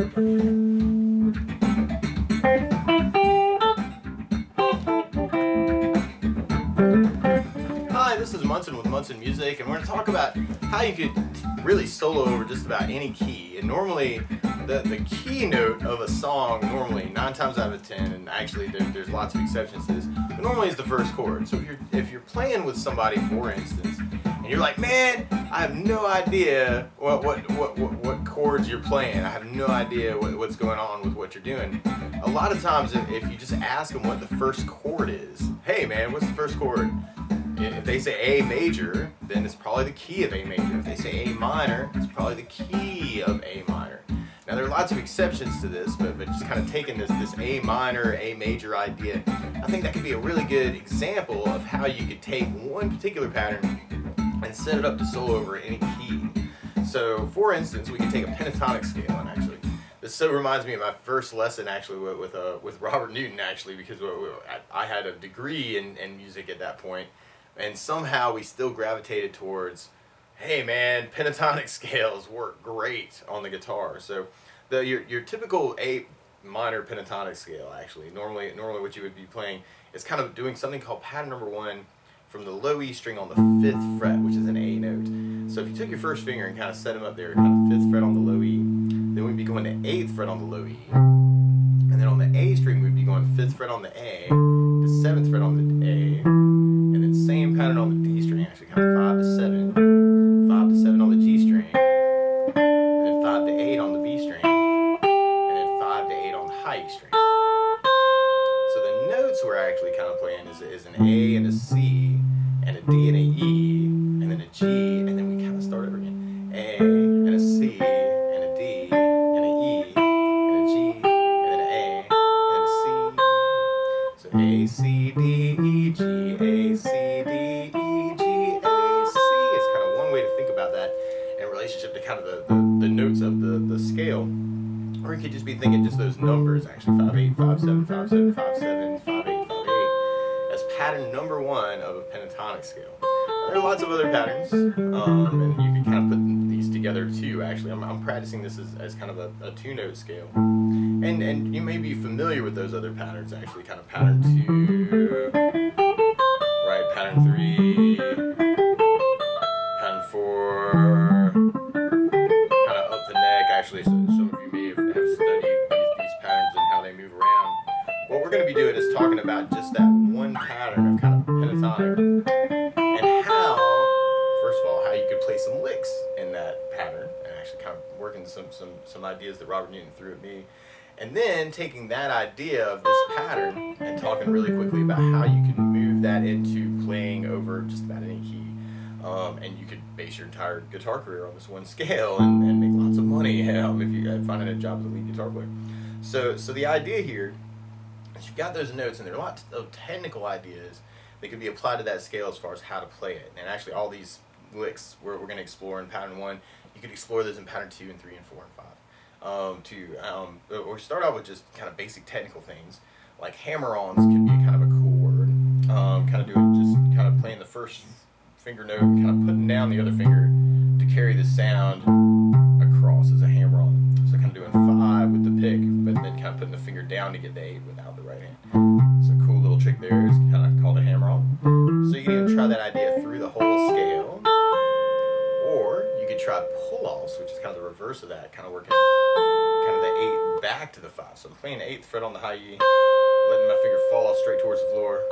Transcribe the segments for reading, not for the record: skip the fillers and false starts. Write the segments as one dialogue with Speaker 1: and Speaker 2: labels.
Speaker 1: Hi, this is Munson with Munson Music, and we're going to talk about how you could really solo over just about any key. And normally, the key note of a song, normally 9 times out of 10, and actually there's lots of exceptions to this, but normally is the first chord. So if you're playing with somebody, for instance, and you're like, man, I have no idea what chords you're playing. I have no idea what's going on with what you're doing. A lot of times, if you just ask them what the first chord is, hey man, what's the first chord? If they say A major, then it's probably the key of A major. If they say A minor, it's probably the key of A minor. Now there are lots of exceptions to this, but just kind of taking this A minor, A major idea, I think that could be a really good example of how you could take one particular pattern and set it up to solo over any key. So for instance, we could take a pentatonic scale, and actually this so reminds me of my first lesson actually with Robert Newton, actually, because I had a degree in music at that point. And somehow we still gravitated towards, hey man, pentatonic scales work great on the guitar. So your typical A minor pentatonic scale, actually, normally what you would be playing is kind of doing something called pattern number 1 from the low E string on the 5th fret, which is an A note. So if you took your first finger and kind of set them up there, kind of 5th fret on the low E, then we'd be going to 8th fret on the low E. And then on the A string, we'd be going 5th fret on the A, to 7th fret on the A, same pattern on the D string, actually, kind of 5 to 7, 5 to 7 on the G string, and then 5 to 8 on the B string, and then 5 to 8 on the high E string. So the notes we're actually kind of playing is an A and a C, and a D and a E, and then a G, and then we kind of start over again. A and a C, and a D, and a E, and a G, and then an A, and a C. So A, C, D, E, G, A, C, relationship to kind of the notes of the scale, or you could just be thinking just those numbers, actually 5 8 5 7 5 7 5 7 5 8 5 8 as pattern number 1 of a pentatonic scale. There are lots of other patterns, and you can kind of put these together too. Actually, I'm practicing this as kind of a 2-note scale, and you may be familiar with those other patterns. Actually, kind of pattern 2, right? Pattern 3, pattern 4. Actually, so some of you may have studied these patterns and how they move around. What we're going to be doing is talking about just that one pattern of kind of pentatonic, and how, first of all, how you could play some licks in that pattern, and actually kind of working some ideas that Robert Newton threw at me, and then taking that idea of this pattern and talking really quickly about how you can move that into playing over just about any key. And you could base your entire guitar career on this one scale and make lots of money if you find a job as a lead guitar player. So the idea here is you've got those notes, and there are lots of technical ideas that could be applied to that scale as far as how to play it. And actually, all these licks we're going to explore in pattern 1. You could explore those in pattern 2 and 3 and 4 and 5. Or start off with just kind of basic technical things like hammer-ons could be kind of a cool word. Kind of doing just kind of playing the first finger note and kind of putting down the other finger to carry the sound across as a hammer-on. So kind of doing 5 with the pick, but then kind of putting the finger down to get the 8 without the right hand. So a cool little trick there is kind of called a hammer-on. So you can even try that idea through the whole scale, or you could try pull-offs, which is kind of the reverse of that, kind of working kind of the 8 back to the 5. So I'm playing the 8th fret on the high E, letting my finger fall off straight towards the floor to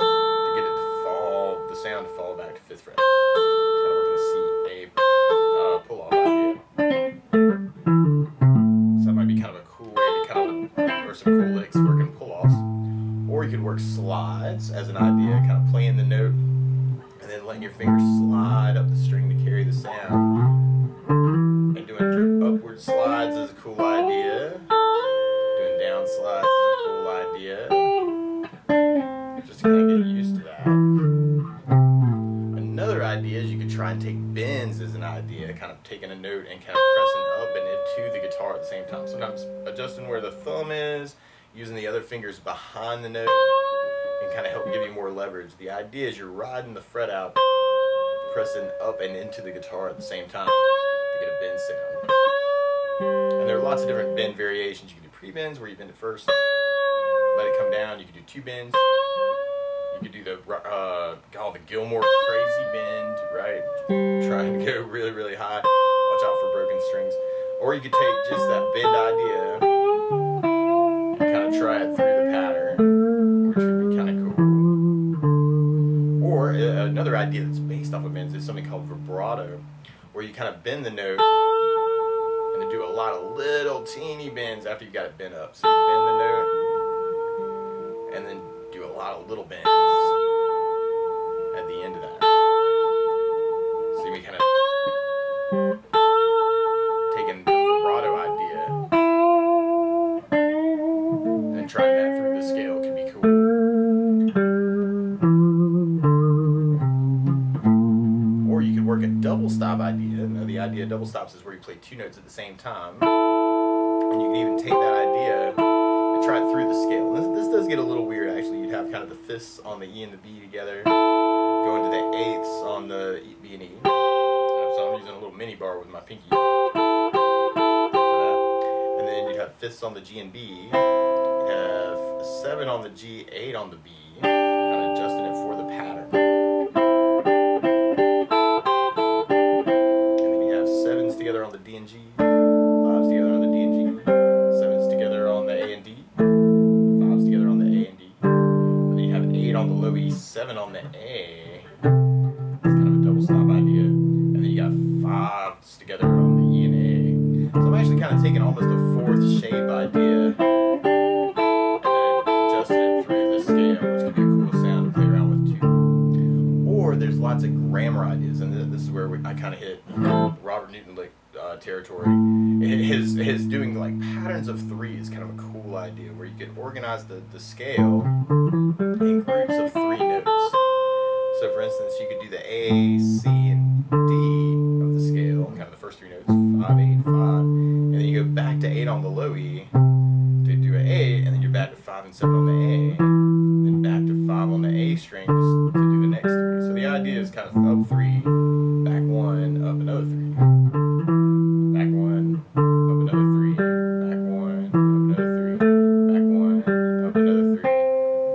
Speaker 1: get it to fall, the sound to fall back to 5th fret. Kind of working a C, A pull-off idea. So that might be kind of a cool way to kind of, or some cool licks working pull-offs. Or you could work slides as an idea, kind of playing the note and then letting your fingers slide up the string to carry the sound. And doing upward slides is a cool idea. Doing down slides is a cool idea. Just to kind of get used to that. Another idea is you could try and take bends as an idea, kind of taking a note and kind of pressing up and into the guitar at the same time. Sometimes adjusting where the thumb is, using the other fingers behind the note, can kind of help give you more leverage. The idea is you're riding the fret out, pressing up and into the guitar at the same time to get a bend sound. And there are lots of different bend variations. You can do pre-bends where you bend it first, let it come down. You can do two bends. You could do the called the Gilmore crazy bend, right? Trying to go really, really high. Watch out for broken strings. Or you could take just that bend idea and kind of try it through the pattern, which would be kind of cool. Or another idea that's based off of bends is something called vibrato, where you kind of bend the note and then do a lot of little teeny bends after you got it bent up. So you bend the note and then do a lot of little bends at the end of that. So you may kind of taking the vibrato idea and trying that through the scale can be cool. Or you could work a double stop idea. Now the idea of double stops is where you play two notes at the same time. And you can even take that idea and try it through the scale. This does get a little weird actually. You'd have kind of the fifths on the E and the B together, going to the eighths on the B and E. So I'm using a little mini bar with my pinky for that. And then you'd have fifths on the G and B. You'd have a 7 on the G, 8 on the B, kind of adjusting it for the pattern. And then you have 7s together on the D and G, 5s together on the D and G, 7s together on the A and D, 5s together on the A and D. And then you have 8 on the low E, 7 on the A. It's kind of a double stop idea. And then you got 5s together on the E and A. So I'm actually kind of taking almost a fourth shape idea and then adjusting it through the scale, which could be a cool sound to play around with too. Or there's lots of grammar ideas, and this is where I kind of hit Robert Newton territory. His doing like patterns of 3 is kind of a cool idea, where you could organize the scale in groups of 3 notes. So for instance, you could do the A, C, and D of the scale, kind of the first 3 notes, 5, 8, 5, and then you go back to 8 on the low E to do an A, and then you're back to 5 and 7 on the A, then back to 5 on the A string to do the next 3. So the idea is kind of up 3, back 1, up another 3, back 1, up another 3, back 1, up another 3, back 1, up another 3,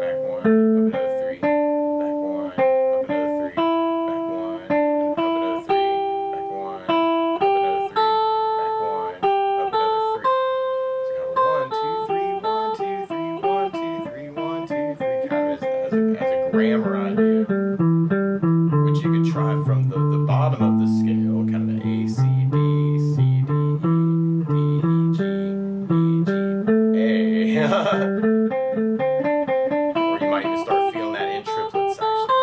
Speaker 1: back 1, up another 3, back 1, up another 3, back 1, up another 3, back 1, up another 3, back 1, up another 3. So kind of 1, 2, 3, 1, 2, 3, 1, 2, 3, 1, 2, 3, kind of as a grammar idea, which you could try from the bottom of the scale, kind of an A, C, D, C, D, E, D, G, E, G, A. Or you might even start feeling that in triplets actually.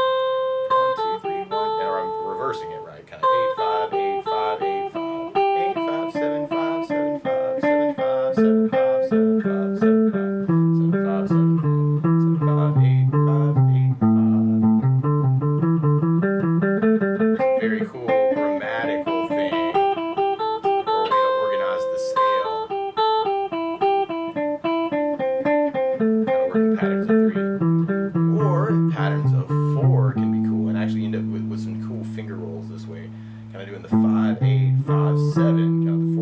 Speaker 1: 1, 2, 3, 1, or I'm reversing it, right? Kind of 8, 5, 8, 5, 8, 5, 8, 5, 7, 5, 7, 5, 7, 5, 7, 5, 7, 5, 7, 5, 7, 5, 7, 5, 7, 5, 8, 5, 8, 5. It's a very cool grammatical thing, or a way to organize the scale. Kind of working patterns of 3. Or patterns of 4 can be cool, and actually end up with some cool finger rolls this way. Kind of doing the 5, 8, 5, 7, kind of the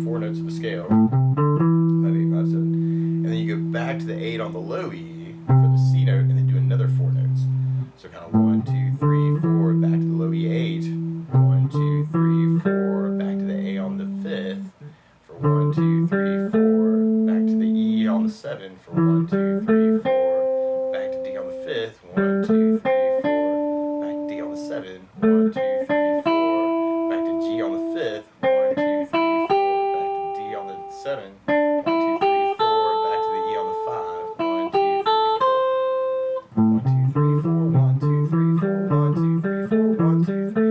Speaker 1: four notes of the scale. 5, 8, 5, 7. And then you go back to the 8 on the low E for the C note, and then do another 4 notes. So kind of 1, 2, 3, 4, back to the low E 8. 1, 2, 3, 4, back to the A on the 5th. For 1, 2, 3, 4, back to the E on the 7th. For 1, 2, 3, 4, back to D on the 5th. 1, 2, 3, 4, back to D on the 7th. 1, 2, 3, 4, back to G on the 5th. 1, 2, 3, 4, back to D on the 7th. 1, 2, 3, 4, back to the E on the 5. 1, 2, 3, 4. 1, 2, 3, 4, 1, 2, 3, 4, 1, 2, 3, 4, 1, 2, 3,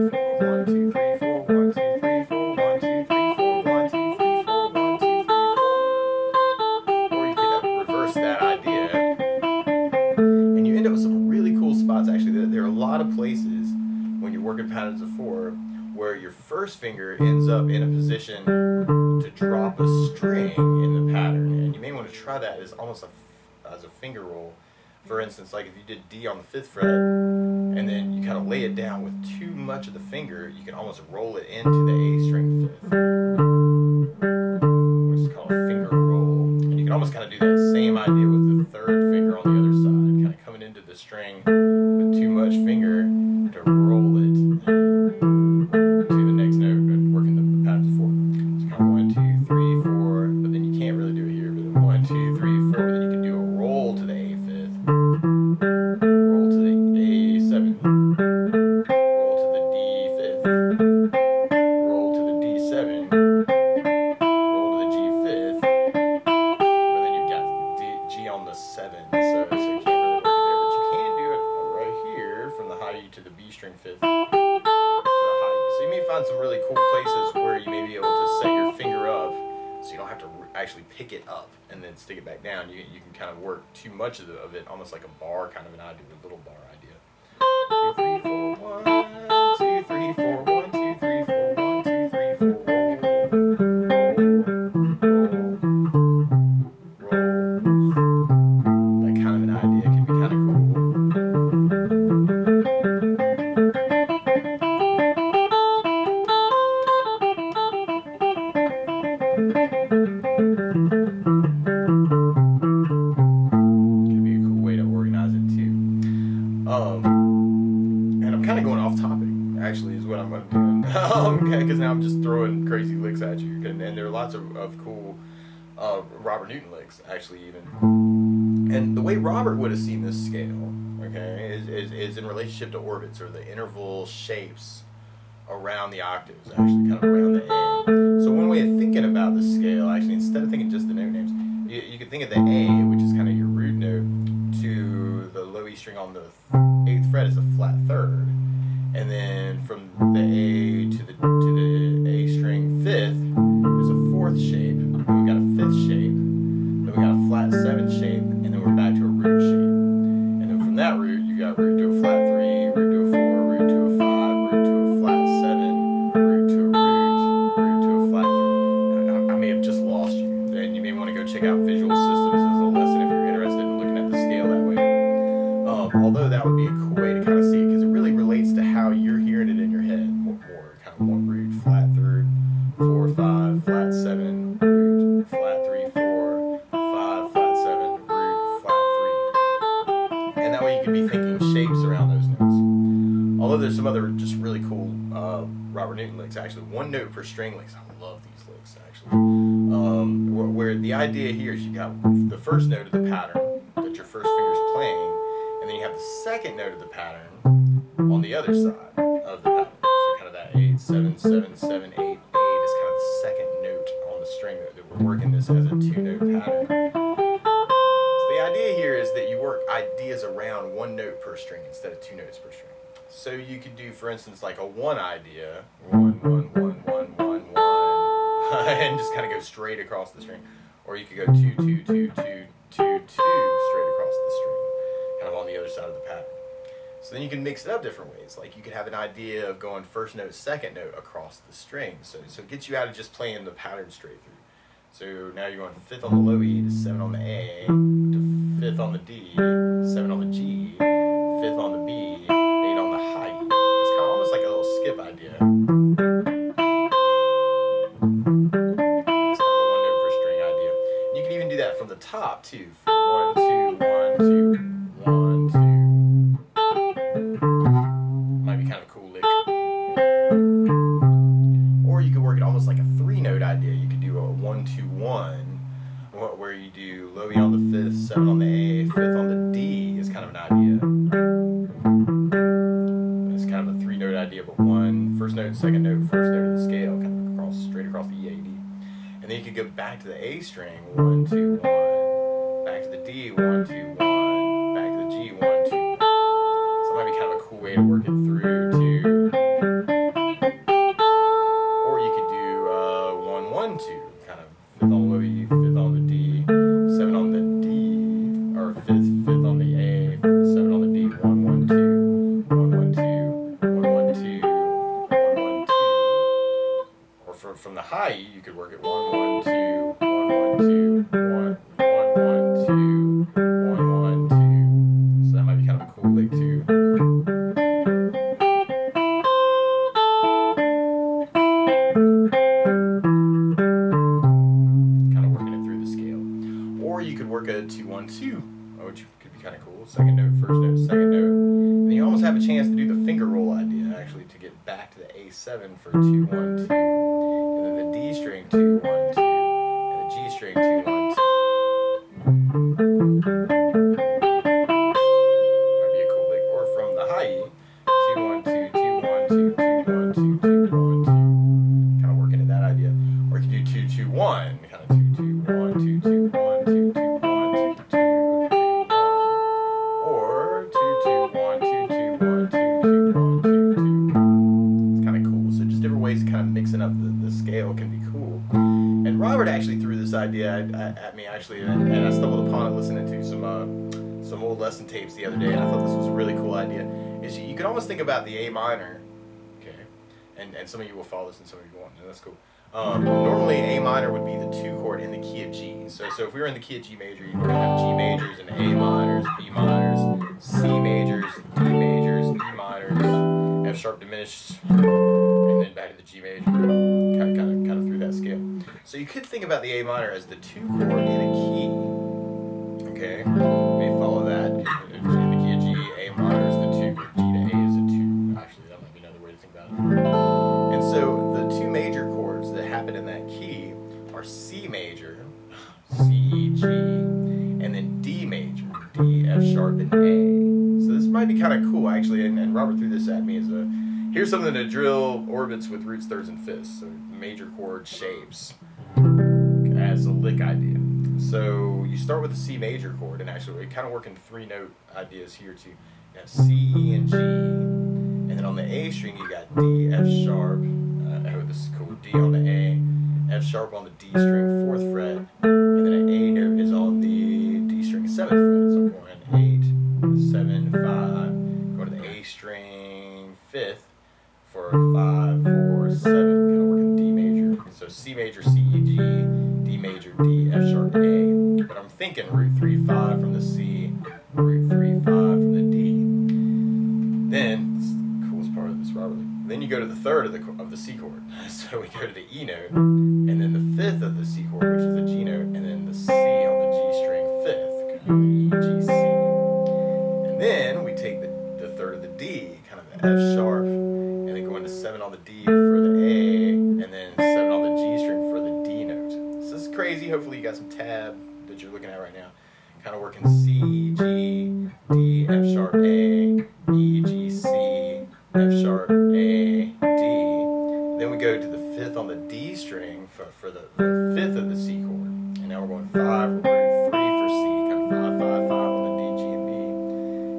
Speaker 1: 4, 1, 2, 3, 4, 1, 2, 3, 4, 1, 2, 3, 4, 1, 2, 3, 4. Or you could reverse that idea, and you end up with some really cool spots. Actually, there are a lot of places when you're working patterns of 4 where your first finger ends up in a position to drop a string in the pattern, and you may want to try that as almost as a finger roll. For instance, like if you did D on the 5th fret, and then you kind of lay it down with too much of the finger, you can almost roll it into the A string 5th. almost kind of do that same idea with the third finger on the other side, kind of coming into the string with too much finger to roll it to the next note, and working the patterns of 4. So kind of 1, 2, 3, 4, but then you can't really do it here. But 1, 2, 3, 4, but then you can do a roll to the A fifth, roll to the A 7, roll to the D fifth, roll to the D 7, roll to the G fifth, but then you've got G on the 7, so you can't really work it there, but you can do it right here from the high E to the B string fifth to the high E. So you may find some really cool places where you may be able to set your finger up so you don't have to actually pick it up and then stick it back down. You can kind of work too much of it, almost like a bar kind of an idea, a little bar idea. 2, 3, 4, 1, 2, 3, 4, 1, 2, 3, 4, 1, 2, 3, 4, roll. That kind of an idea can be kind of cool. Could be a cool way to organize it too. And I'm kind of going off topic, actually, is what I'm going to do. Because now I'm just throwing crazy licks at you. And there are lots of cool Robert Newton licks, actually, even. And the way Robert would have seen this scale, okay, is in relationship to orbits, or the interval shapes around the octaves, actually, kind of around the A. So one way of thinking about this scale, actually, instead of thinking just the note names, you could think of the A, which is kind of your root note, to the low E string on the 8th fret as a flat third, and then from the A to the A string 5th is a 4th shape, then we've got a 5th shape, then we got a flat 7 shape, and then we're back to a root shape. And then from that root, you got root to a flat 3, root to a 4, root to a 5, root to a flat 7, root to a root to a flat 3. I may have just lost you, and you may want to go check out Visual Systems as a lesson if you're interested in looking at the scale that way. Although that would be a cool way to kind of see it, because it really relates to how you're hearing it in your head more kind of 1 root, flat third, 4, 5, flat 7, root, flat 3, 4, 5, flat 7, root, flat 3. And that way you can be thinking shapes around those notes. Although there's some other just really cool Robert Newton licks, actually, 1 note per string licks. I love these licks, actually. Where the idea here is you got the first note of the pattern that your first finger's playing, and then you have the second note of the pattern on the other side of the pattern. So kind of that 8, 7, 7, 7, 8, 8 is kind of the second note on the string that we're working this as a 2-note pattern. So the idea here is that you work ideas around 1 note per string instead of 2 notes per string. So you could do, for instance, like a 1 idea, 1, 1, 1, 1, 1, 1, and just kind of go straight across the string. Or you could go 2, 2, 2, 2, 2, 2, straight across the string, kind of on the other side of the pattern. So then you can mix it up different ways. Like you could have an idea of going first note, second note across the string. So it gets you out of just playing the pattern straight through. So now you're going 5th on the low E to 7 on the A, to 5th on the D, 7 on the G, 5th on the B, 8 on the high E. It's kind of almost like a little skip idea. It's kind of a 1 note per string idea. And you can even do that from the top too. 1, 2, 1, 2, 1, 2. Might be kind of a cool lick. Or you could work it almost like a 3-note idea. You could do a 1, 2, 1, where you do low E on the 5th, 7 on the A, 5th on the D is kind of an idea. It's kind of a 3-note idea, but 1, first note, second note, first note of the scale, kind of straight across the E, A, D. And then you could go back to the A string, 1, 2, 1, back to the D, 1, 2, 1, back to the G, 1, 2, 1. So that might be kind of a cool way to work it through too. Or you could do 1, 1, 2, kind of 5th on the low E, 5th on the D, 7 on the D, or 5th on the A, 7 on the D, 1, 1, 2, 1, 1, 2, 1, 1, 2, 1, 1, 2. Or from the high E, you could work it 1, 1, 2, 1, 1, 2, 1, 1, 1, 2, 1, 1, 2. So that might be kind of a cool lick too. Kind of working it through the could work a 2-1-2, which could be kind of cool. Second note, first note, second note. And you almost have a chance to do the finger roll idea, actually, to get back to the A7 for 2-1-2, and then the D string 2-1-2, and the G string 2-1-2. Might be a cool lick. Or from the high E, 2-1-2, 2-1-2, 2-1-2, 2-1-2. Kind of working at that idea. Or you could do 2-2-1, kind of 2-2-1, 2-2-1, 2-2-1, 2-2-1. Or 2-2-1, 2-2-1, 2-2-1, 2-2. It's kind of cool. So just different ways of kind of mixing up the scale can be cool. And Robert actually threw this idea at me, actually, and I stumbled upon it listening to some old lesson tapes the other day, and I thought this was a really cool idea. Is you can almost think about the A minor, okay, and some of you will follow this and some of you won't, and that's cool. Normally A minor would be the 2 chord in the key of G. So if we were in the key of G major, you'd have G majors and A minors, B minors, C majors, D majors, E minors, F sharp diminished, and then back to the G major. Kind of through that scale. So you could think about the A minor as the 2 chord in a key. Okay, let me follow that. In the key of G, A minor is the 2, G to A is a 2. Actually, that might be another way to think about it. And so the 2 major chords that happen in that key are C major, C, E, G, and then D major, D, F sharp, and A. So this might be kind of cool, actually, and Robert threw this at me as a, here's something to drill orbits with roots, thirds, and fifths, so major chord shapes as a lick idea. So you start with the C major chord, and actually we kind of work in 3-note ideas here too. You have C, E, and G, and then on the A string you got D, F sharp, oh this is cool, D on the A, F sharp on the D string 4th fret, and then an A note is on the D string 7th fret. So I'm going 8, 7, 5, go to the A string 5th for 5, 4, 7, kind of working D major. So C major, C, E, G, D major, D, F sharp, A. But I'm thinking root 3, 5 from the C, root 3, 5 from the D. Then, this is the coolest part of this, Robert. Then you go to the 3rd of the C chord. So we go to the E note, and then the 5th of the C chord, which is the G note, and then the C on the G string 5th, kind of E, G, C. And then we take the 3rd of the D, kind of the F sharp, and then go into 7 on the D for the A, and then 7 on the G string for the D note. So this is crazy. Hopefully you got some tab that you're looking at right now. Kind of working C, G, D, F sharp, A, E, G, C, F sharp, A, D. Then we go to the 5th on the D string for the 5th of the C chord. And now we're going 5, root 3 for C, kind of 5, 5, 5 on the D, G, and B.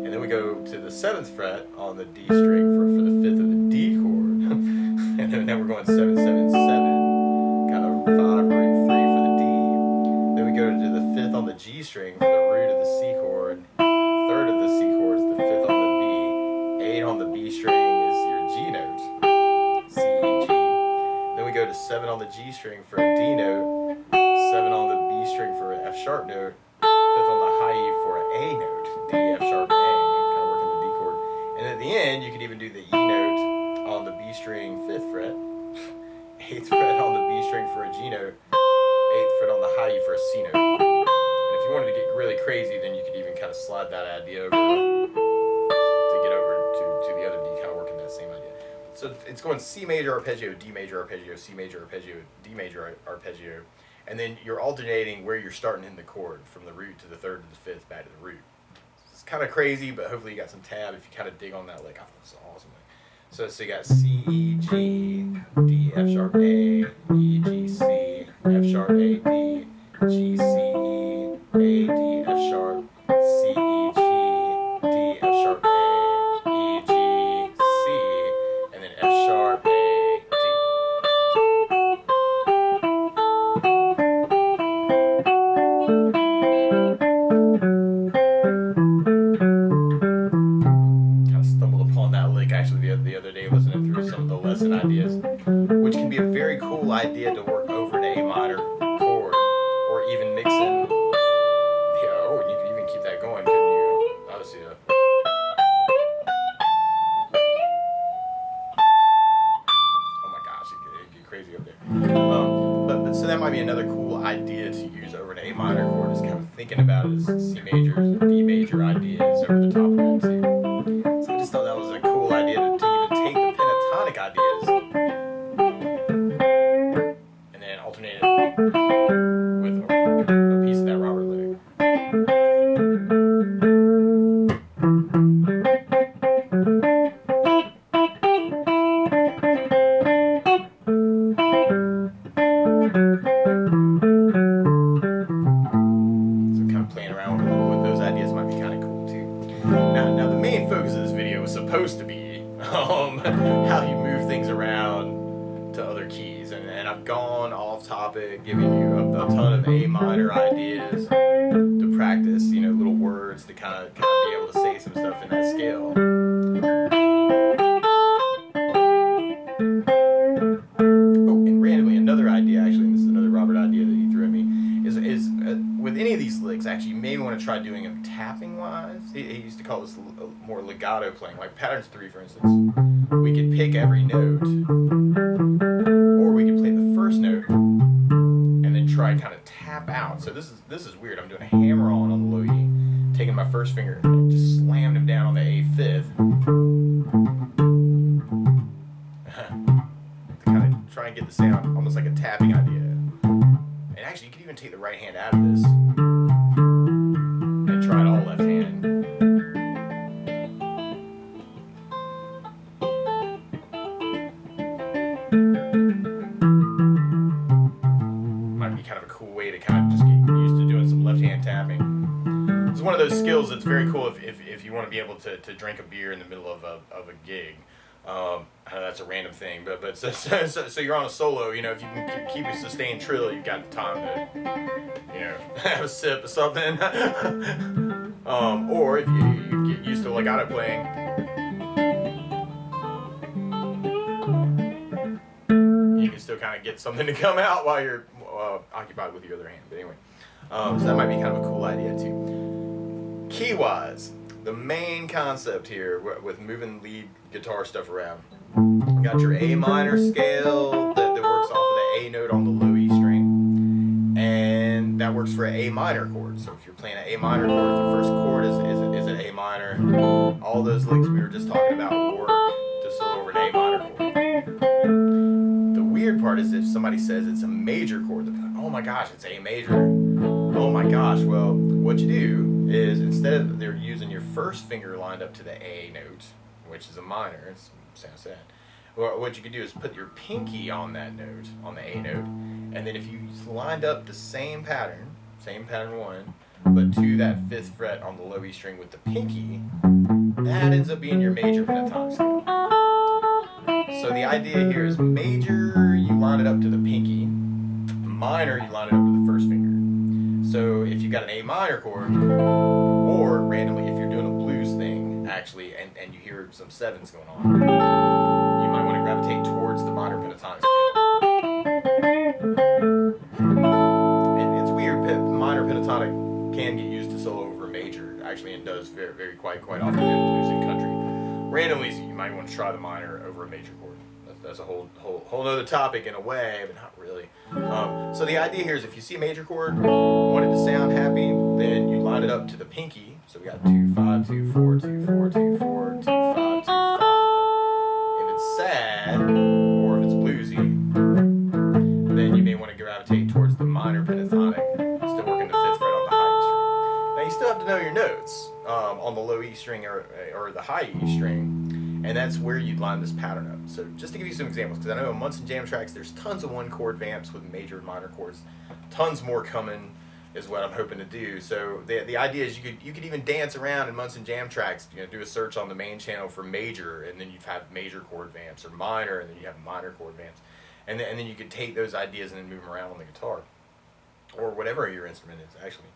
Speaker 1: And then we go to the 7th fret on the D string for the 5th of the D chord. And then now we're going 7, 7, 7, kind of 5, root 3 for the D. Then we go to the 5th on the G string for the root of the C chord. 3rd of the C chord is the 5th on the B. 8 on the B string is your G note, C, E, G. Then we go to 7 on the G string for a D note, 7 on the B string for an F sharp note, 5th on the high E for an A note, D, F sharp, A, kind of working the D chord. And at the end, you could even do the E note on the B string 5th fret, 8th fret on the B string for a G note, 8th fret on the high E for a C note. And if you wanted to get really crazy, then you could even kind of slide that idea over to get over to the other D, kind of working that same idea. So it's going C major arpeggio, D major arpeggio, C major arpeggio, D major arpeggio, and then you're alternating where you're starting in the chord from the root to the 3rd to the 5th back to the root. It's kind of crazy, but hopefully you got some tab if you kind of dig on that lick. I thought this was awesome. So you got C, E, G, D, F sharp, A, E, G, C, F sharp, A, D, G, C, E, A, D, F sharp, C, E, G, D, F sharp, A, E, G, C, and then F sharp, A, D. Kind of stumbled upon that lick actually the other day listening through some of the lesson ideas, which can be a very cool idea to work over an A minor chord, or even mixing. Oh, and you could even keep that going, couldn't you? Obviously, oh my gosh, it'd get crazy up there. But so that might be another cool idea to use over an A minor chord, is kind of thinking about it as C majors and D major ideas over the top of that too. So I just thought that was a cool idea to even take the pentatonic ideas and then alternate it with a piece of that Robert lick. Now the main focus of this video was supposed to be how you move things around to other keys, and I've gone off topic, giving you a ton of A minor ideas to practice, you know, little words to kind of be able to say some stuff in that scale. Oh, and randomly another idea, actually, and this is another Robert idea that he threw at me, is with any of these licks, actually, you maybe want to try doing them tapping wise. He used to call this more legato playing, like patterns 3, for instance. We could pick every note, or we could play the first note and then try kind of tap out. So this is weird. I'm doing a hammer on the low E, taking my first finger and just slammed him down on the A5. To kind of try and get the sound almost like a tapping idea. And actually, you could even take the right hand out of this and try it all left hand. Might be kind of a cool way to kind of just get used to doing some left hand tapping. It's one of those skills that's very cool if you want to be able to drink a beer in the middle of a gig. I know that's a random thing, but so you're on a solo, you know, if you can keep a sustained trill, you've got time to, you know, have a sip or something. Or if you get used to legato playing, you can still kind of get something to come out while you're occupied with your other hand. But anyway, so that might be kind of a cool idea too. Key-wise, the main concept here with moving lead guitar stuff around, you got your A minor scale that works off of the A note on the low E string, and that works for an A minor chord. So if you're playing an A minor chord, if the first chord is an A minor, all those licks we were just talking about work to solo over an A minor chord. The weird part is if somebody says it's a major chord, they're like, oh my gosh, it's A major. Oh my gosh, well, what you do is instead of they're using your first finger lined up to the A note, which is a minor, it sounds sad. Well, what you could do is put your pinky on that note, on the A note, and then if you lined up the same pattern 1, but to that 5th fret on the low E string with the pinky, that ends up being your major pentatonic scale. So the idea here is major, you line it up to the pinky, minor, you line it up to the first finger. So if you got an A minor chord, or randomly if you're doing a blues thing, actually, and you hear some 7s going on, you might want to gravitate towards the minor pentatonic scale. And it's weird, minor pentatonic can get used to solo over major, actually, and does very quite often in blues and country. Randomly, so you might want to try the minor over a major chord. That's a whole other topic in a way, but not really. So the idea here is if you see a major chord, want it to sound happy, then you line it up to the pinky. So we got 2, 5, 2, 4, 2, 4, 2, 4, 2, 5, 2, 5. If it's sad, or if it's bluesy, then you may want to gravitate towards the minor pentatonic, still working the 5th fret on the high E string. Now you still have to know your notes on the low E string or the high E string. And that's where you'd line this pattern up. So just to give you some examples, because I know on Munson Jam Tracks there's tons of 1-chord vamps with major and minor chords. Tons more coming is what I'm hoping to do. So the idea is you could even dance around in Munson Jam Tracks, you know, do a search on the main channel for major, and then you'd have major chord vamps, or minor, and then you have minor chord vamps. And then you could take those ideas and then move them around on the guitar. Or whatever your instrument is, actually.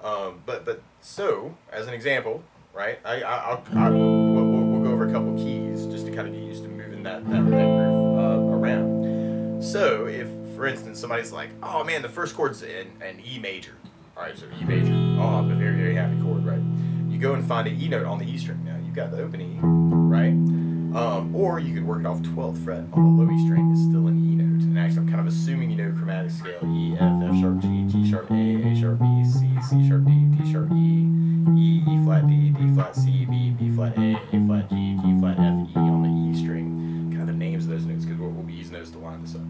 Speaker 1: But so, as an example, right, we'll go over a couple keys just to kind of get used to moving that groove around. So if, for instance, somebody's like, oh man, the first chord's an E major. All right, so E major. Oh, I'm a very happy chord, right? You go and find an E note on the E string. Now you've got the open E, right? Or you could work it off 12th fret on the low E string. It's still an E note. And actually, I'm kind of assuming you know chromatic scale: E, F, F sharp, G, G sharp, A sharp, B, C, C sharp, D, D sharp, E, E, E flat, D, D flat, C, B, B flat, A flat, G, G flat, F, E on the E string. Kind of the names of those notes because we'll be using those to line this up.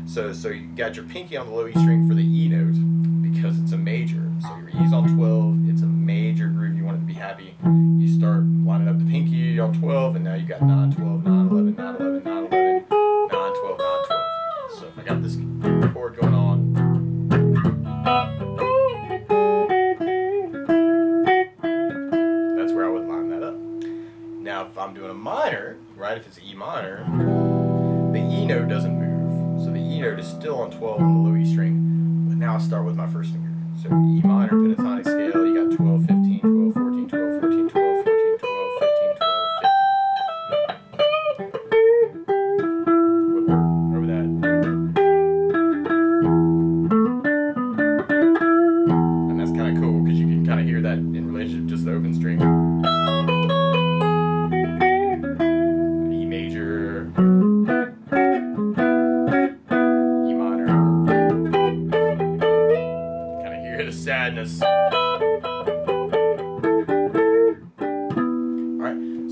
Speaker 1: So you got your pinky on the low E string for the E note because it's a major. So your E's on 12. It's a major groove. You want it to be happy. You start lining up the pinky on 12, and now you got 9, 12, 9, 11, 9, 11, 9, 11, 9, 12, 9, 12. So if I got this chord going on, that's where I would line that up. Now if I'm doing a minor, right, if it's E minor, the E note doesn't move. So the E note is still on 12 on the low E string, but now I start with my first finger. So E minor, pentatonic scale, you got 12, 15, 12, 14, 12, 14, 12, 14, 12, 15, 12, 15. Over that. And that's kind of cool because you can kind of hear that in relationship to just the open string. E major, E minor. Kind of hear the sadness.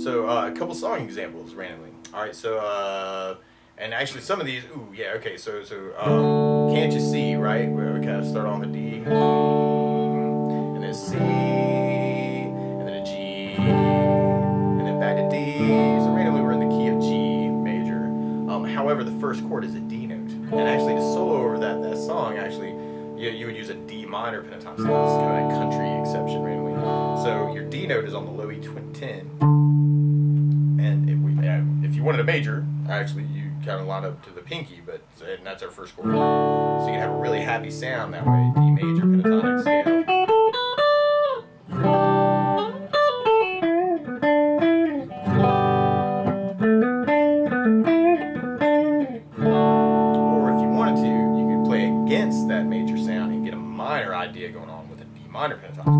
Speaker 1: So a couple song examples randomly. All right, so and actually some of these, ooh, yeah, okay. So can't you see, right? Where we kind of start on the D, and then C, and then a G, and then back to D. So randomly we're in the key of G major. However, the first chord is a D note, and actually to solo over that song, actually, you would use a D minor pentatonic scale. It's kind of a country exception randomly. So your D note is on the low E 10. If you wanted a major, actually you kind of line up to the pinky, and that's our first chord. So you can have a really happy sound that way. D major pentatonic scale. Or if you wanted to, you could play against that major sound and get a minor idea going on with a D minor pentatonic scale.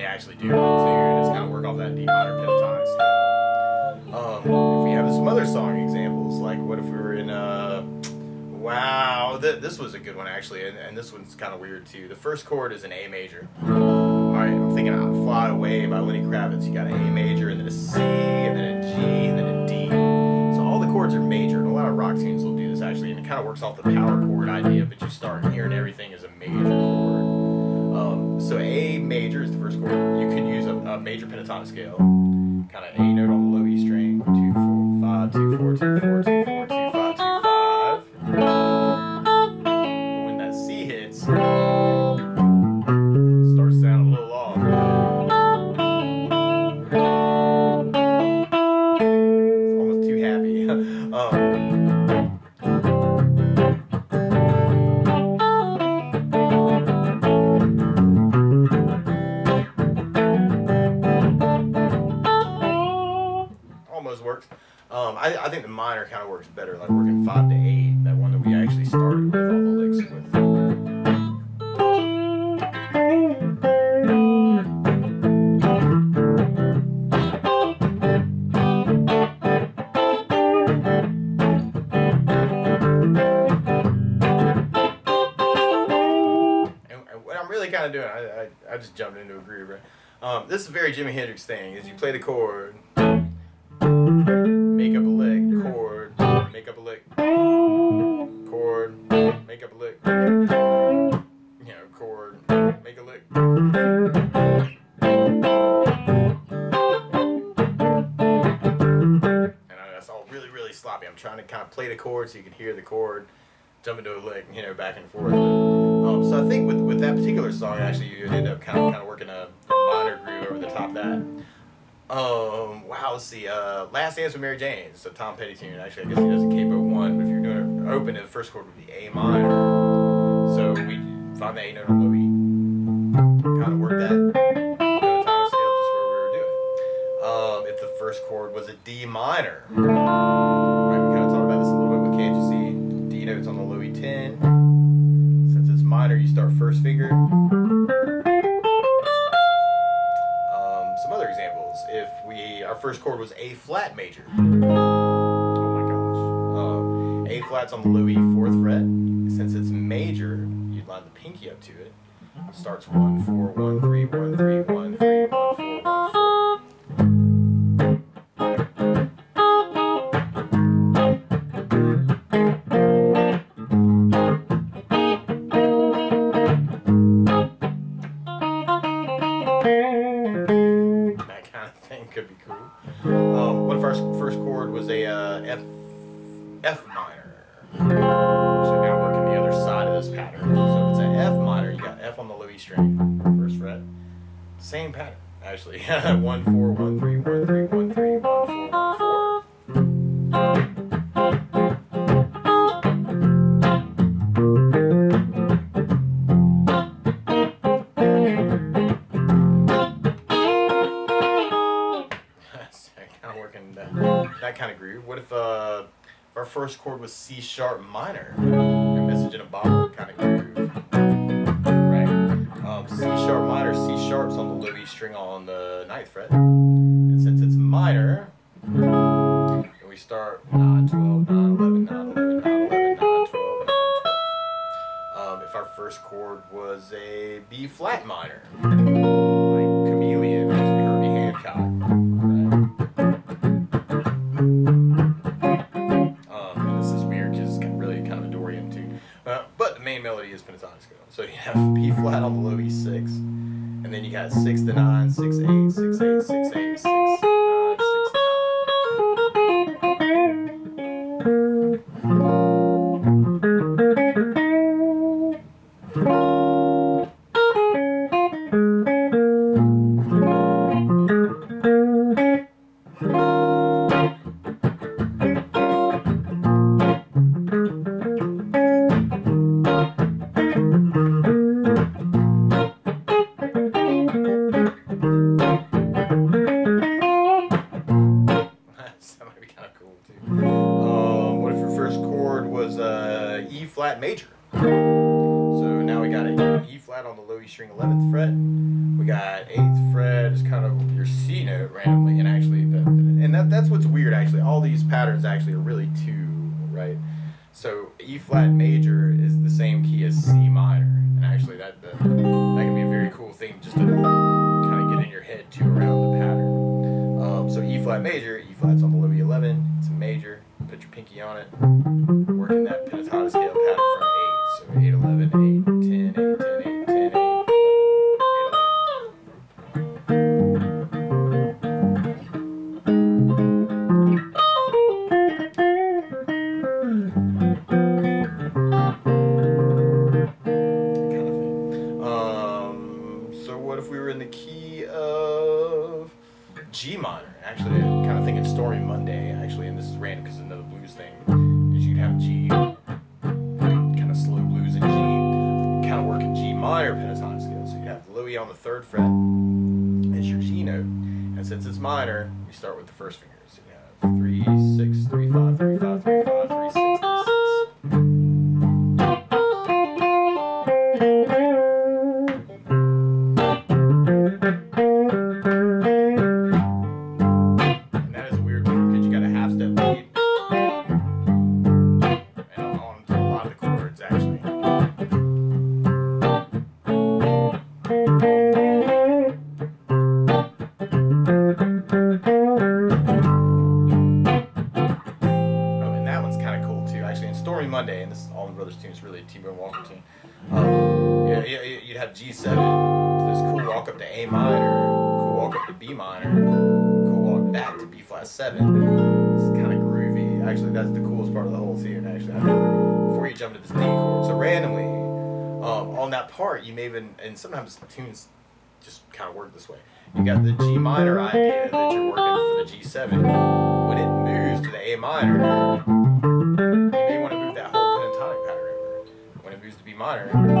Speaker 1: Actually do too, just kind of work off that D minor pentatonic scale. If we have some other song examples, like what if we were in wow, this was a good one actually, and this one's kind of weird too. The first chord is an A major. Alright, I'm thinking of Fly Away by Lenny Kravitz. You got an A major, and then a C, and then a G, and then a D. So all the chords are major, and a lot of rock tunes will do this actually, and it kind of works off the power chord idea, but you start hearing everything as a major chord. So A major is the first chord. You could use a major pentatonic scale, kind of A note on the low E string, 2, 4, 5, 2, 4, 2, 4, 2, 4, 2, 5, 2, 5. But when that C hits, it starts sounding a little off. It's almost too happy. Works. I think the minor kind of works better, like working 5 to 8, that one that we actually started with all the licks with. And what I'm really kind of doing, I just jumped into a groove, right? This is a very Jimi Hendrix thing, is you play the chord, make up a lick, chord, make up a lick, chord, make up a lick, chord, make a lick. And that's all really, really sloppy. I'm trying to kind of play the chord so you can hear the chord, jump into a lick, back and forth. So I think with that particular song, actually, you end up kind of working a minor groove over the top of that. Wow, let's see, Last Dance with Mary Jane, so Tom Petty tune. Actually, I guess he does a capo 1, but if you're doing it open, the first chord would be A minor. So we find the A note on low E, kind of work that pentatonic scale just where we were doing. If the first chord was a D minor, right, we kind of talked about this a little bit with Can't You See? Louis 10. Since it's minor, you start first finger. Some other examples. If our first chord was A flat major. Oh my gosh. A flat's on the Louis 4th fret. Since it's major, you'd line the pinky up to it. It starts 1 4 1 3 1 3 1 3 1 4 1 4. That kind of thing could be cool. What if our first chord was a F minor? So now working the other side of this pattern. So if it's an F minor, you got F on the Louis string, first fret. Same pattern, actually. 1 4 1 3 1 3 1 3 1 4 1 4. Kind of working that kind of groove. What if our first chord was C sharp minor? A message in a bottle kind of groove, right? C sharp minor, C sharp's on the Louis string on the 9th fret, and since it's minor, we start 9 12 9 11 9 11 9 11 9 12 9 12. If our first chord was a B flat minor, like Chameleon, as we heard Hancock. But the main melody is pentatonic scale. So you have B flat on the Louis 6, and then you got 6 to 9, 6 8, 6 8, 6 8, 6 9, that might be kind of cool too. What if your first chord was E flat major? So now we got an E flat on the Louis string 11th fret. We got 8th fret is kind of your C note randomly, and actually that's what's weird. Actually, all these patterns actually are really two, right? So E flat major is the same key as C minor, and actually that can be a very cool thing just to kind of get in your head too around the pattern. So E flat major, E flat's on the Louis 11, it's a major, put your pinky on it, working that pentatonic scale pattern from 8, so 8 11 8 10 8 10 8 10 8 kind of thing. So what if we were in the key of G minor? Actually, I'm kind of thinking Stormy Monday, actually, and this is random because another blues thing is you'd have G, kind of slow blues in G, kind of working G minor pentatonic scale. So you have Louis on the 3rd fret as your G note, and since it's minor, we start with the first finger. So you have 3 6 3 5 3 5 3 5 3 6 3 6. Monday, and this is Allman Brothers tune. It's really a T-Bone Walker tune. You'd have G7, this cool walk up to A minor, cool walk up to B minor, cool walk back to B flat 7. It's kind of groovy. Actually, that's the coolest part of the whole tune. Actually, before you jump to this D chord, so randomly on that part, you may even, and sometimes tunes just kind of work this way. You got the G minor idea that you're working for the G7. When it moves to the A minor, you may want to move that whole pentatonic pattern over. When it moves to B minor, you might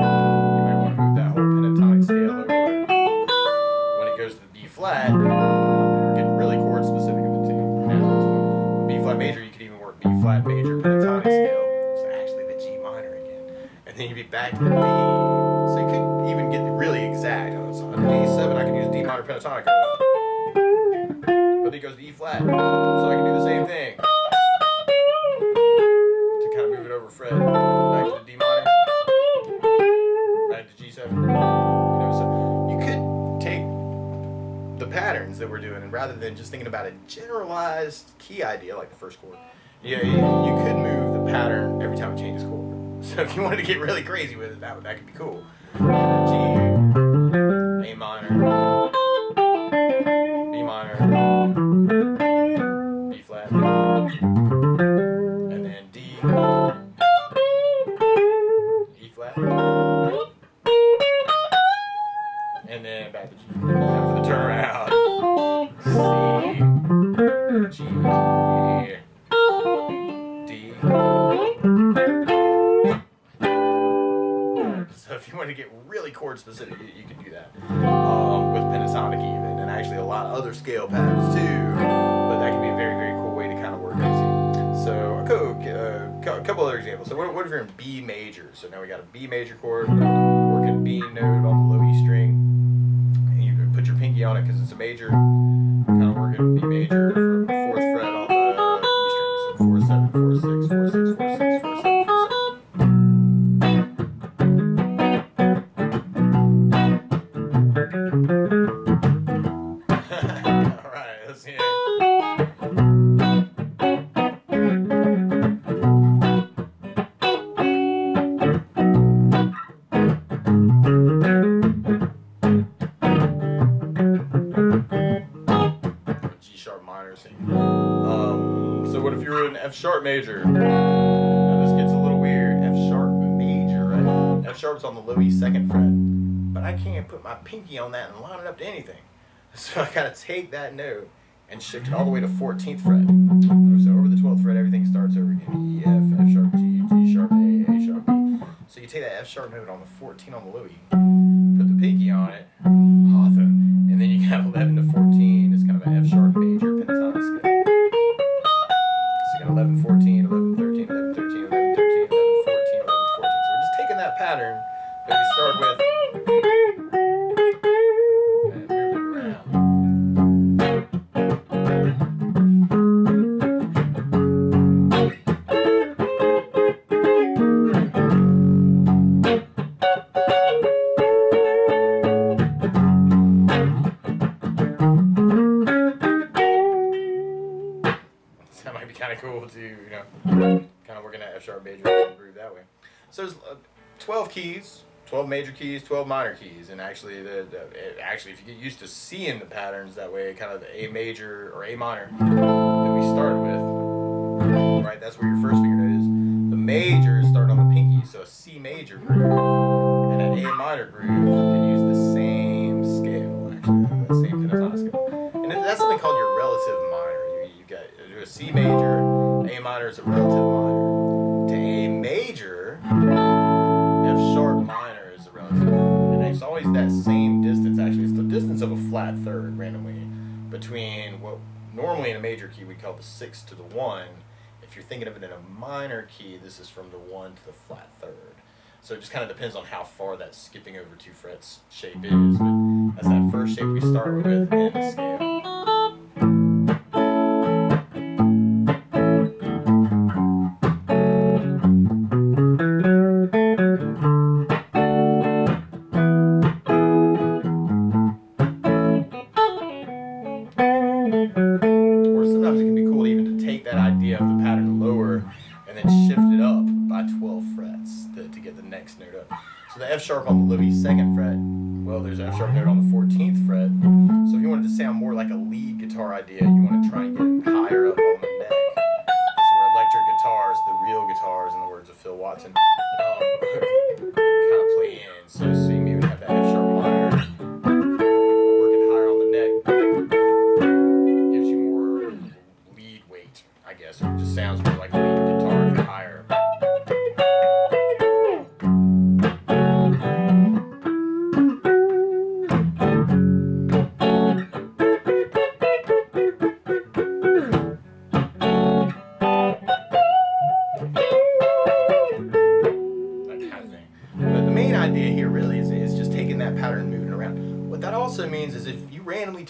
Speaker 1: want to move that whole pentatonic scale over. When it goes to the B flat, we're getting really chord specific in the tune. Now, B flat major, you could even work B flat major pentatonic scale. So actually the G minor and then you'd be back to the D. So you could even get really exact. Oh, so on D7, I can use D minor pentatonic. But then it goes to E flat, so I can do the same thing to kind of move it over fret, back to the D minor, back to G7. You know, so you could take the patterns that we're doing, and rather than just thinking about a generalized key idea like the first chord, you could move the pattern every time it changes chord. So if you wanted to get really crazy with it, that could be cool. G, A minor, B minor, B flat, and then D, E flat, and then back to G. Now for the turnaround. C, G, D. So if you want to get really chord specific, you can do that with pentatonic even, and actually a lot of other scale patterns too. But that can be a very, very cool way to kind of work into. So a couple other examples. So what if you're in B major? So now we got a B major chord, working B note on the low E string, and you put your pinky on it because it's a major. Kind of working B major from the 4th fret on the E string. So 4, 7, 4, 6, 4, 6, 4, 6, 4, 7, 4, 7. Alright, let's see it. G sharp minor singing. So what if you were in F sharp major? Now this gets a little weird. F sharp major, right? F sharp's on the low E 2nd fret. But I can't put my pinky on that and line it up to anything. So I gotta take that note and shift it all the way to 14th fret. So over the 12th fret, everything starts over again. E, F, F sharp, G, G sharp, A sharp, B. So you take that F sharp note on the 14 on the low E, put the pinky on it, awesome, and then you got 11 to 14. It's kind of an F sharp major pentatonic scale. So you got 11, 14, 11, 13, 11, 13, 11, 13, 11, 14, 11, 14. So we're just taking that pattern that we start with. That might be kind of cool to, you know, kind of working that F sharp major groove that way. So there's 12 keys, 12 major keys, 12 minor keys, and actually, actually, if you get used to seeing the patterns that way, kind of the A major or A minor that we started with, right? That's where your first finger note is. The majors start on the pinky, so a C major groove and an A minor groove can use the same scale, actually, the same pentatonic scale, and that's something called your relative minor. You got a C major, A minor is a relative minor. To A major, F sharp minor is a relative minor. And it's always that same distance, actually. It's the distance of a flat third, randomly, between what normally in a major key we call the 6 to the 1. If you're thinking of it in a minor key, this is from the 1 to the flat third. So it just kind of depends on how far that skipping over 2 frets shape is. But that's that first shape we start with in the scale. Or sometimes it can be cool even to take that idea of the pattern lower and then shift it up by 12 frets to get the next note up. So the F sharp on the low E 2nd fret, well, there's an F sharp note on the 14th fret. So if you wanted to sound more like a lead guitar idea, you want to try and get it higher up on the neck. So where electric guitars, the real guitars, in the words of Phil Watson, kind of play in. So you maybe have that F sharp minor working higher on the neck. Gives you more lead weight, I guess. Or it just sounds more like a lead guitar if you're higher.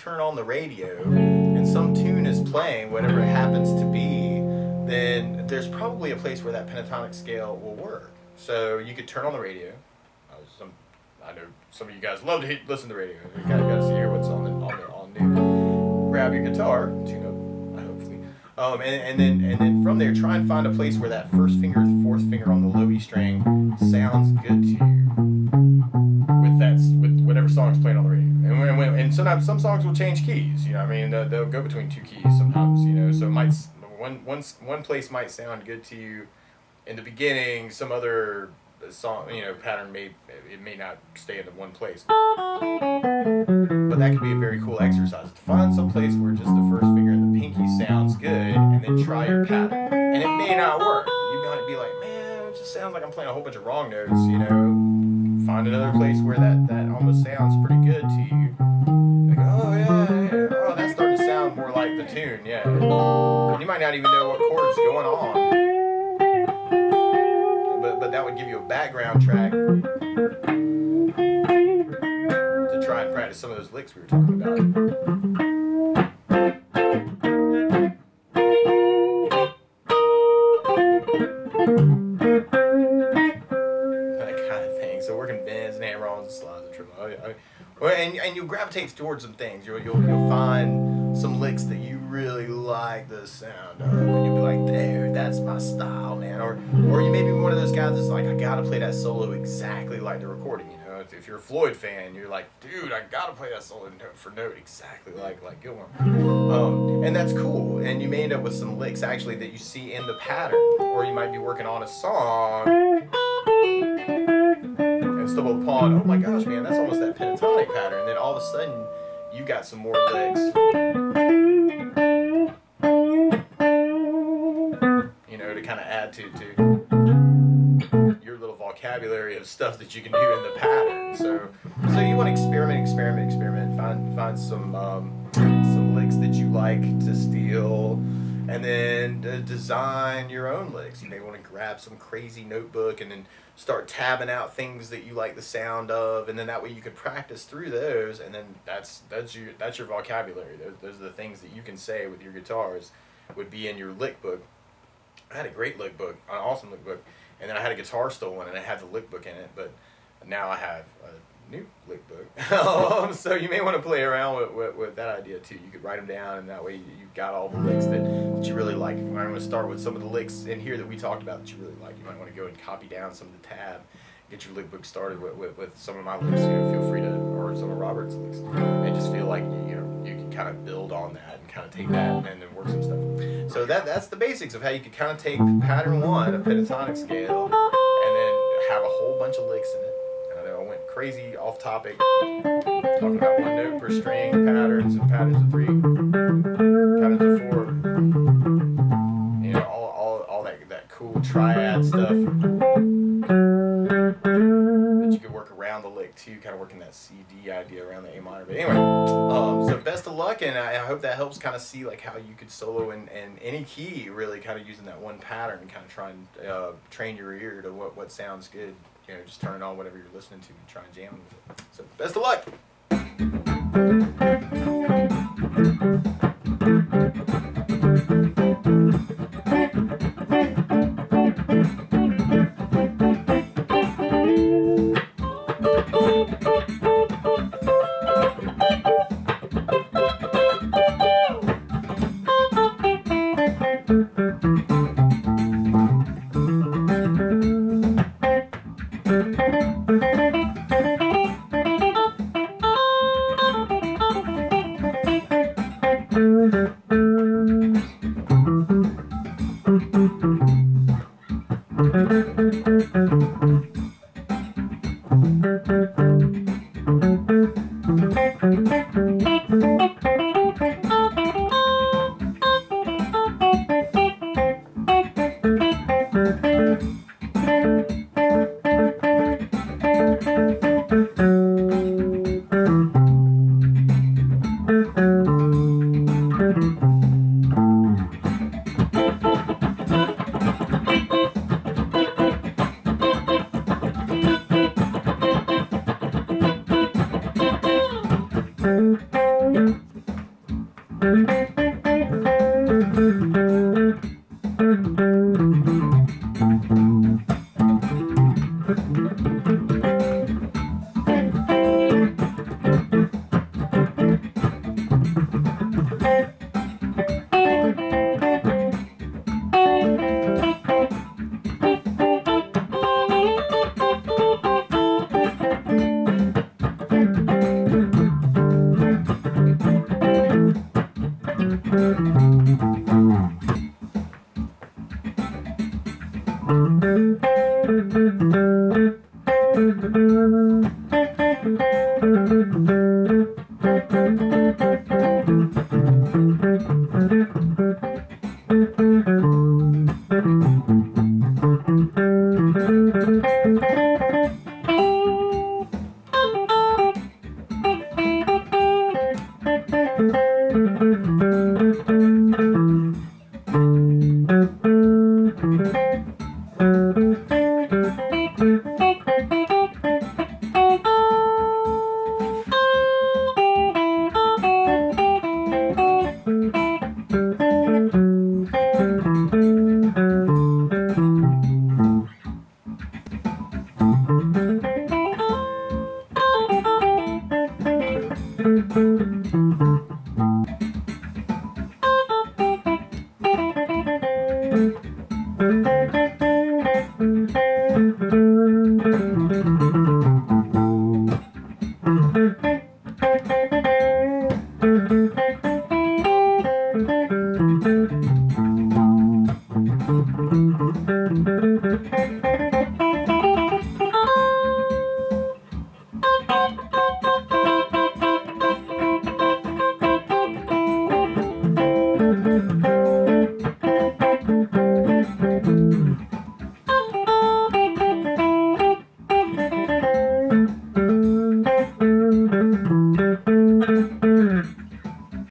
Speaker 1: turn on the radio and some tune is playing, whatever it happens to be, then there's probably a place where that pentatonic scale will work. So you could turn on the radio. I know some of you guys love to listen to the radio. You got to hear what's on new. Grab your guitar, tune up, hopefully, and then from there, try and find a place where that first finger, fourth finger on the low E string sounds good to you with whatever song's playing on the radio. And sometimes some songs will change keys. You know, I mean, they'll go between two keys sometimes. You know, so it might one place might sound good to you in the beginning. Some other song, pattern may not stay in the one place. But that could be a very cool exercise. Find some place where just the first finger and the pinky sounds good, and then try your pattern. And it may not work. You might be like, man, it just sounds like I'm playing a whole bunch of wrong notes. Find another place where that almost sounds pretty good to you. Like, oh yeah, oh, that's starting to sound more like the tune, yeah. And you might not even know what chord's going on. But that would give you a background track to try and practice some of those licks we were talking about. That kind of thing. So working bends and hammer-ons and slides and tremolo. And you'll gravitate towards some things. You'll find some licks that you really like the sound of, and you'll be like, dude, that's my style, man. Or you may be one of those guys that's like, I gotta play that solo exactly like the recording. If you're a Floyd fan, you're like, dude, I gotta play that solo note for note exactly like Gilmore. And that's cool. And you may end up with some licks actually that you see in the pattern, or you might be working on a song and stumble upon, oh my gosh, man, that's almost that pentatonic pattern. And then all of a sudden, you got some more licks. To kind of add to your little vocabulary of stuff that you can do in the pattern. So you want to experiment, find some licks that you like to steal, and then design your own licks. You may want to grab some crazy notebook and then start tabbing out things that you like the sound of, and then that way you can practice through those, and then that's your vocabulary. Those are the things that you can say with your guitars would be in your lick book. I had a great lick book, an awesome lick book, and then I had a guitar stolen and it had the lick book in it, but now I have a new lick book. So you may want to play around with that idea too. You could write them down, and that way you've got all the licks that you really like. You might want to start with some of the licks in here that we talked about that you really like. You might want to go and copy down some of the tab, get your lick book started with some of my licks. Feel free to, or some of Robert's licks, and just feel like you can kind of build on that and kind of take that and then work some stuff. So that's the basics of how you could kind of take pattern 1 of pentatonic scale and then have a whole bunch of licks in it. And I know I went crazy off topic, talking about one note per string, patterns and patterns of 3, patterns of 4, all that cool triad stuff that you could work around the lick too, kind of working that CD idea around the A minor. But anyway, so best of luck, and I hope that helps kind of see like how you could solo in any key, really kind of using that one pattern and kind of try and train your ear to what sounds good. Just turn it on whatever you're listening to and try and jam with it. So best of luck.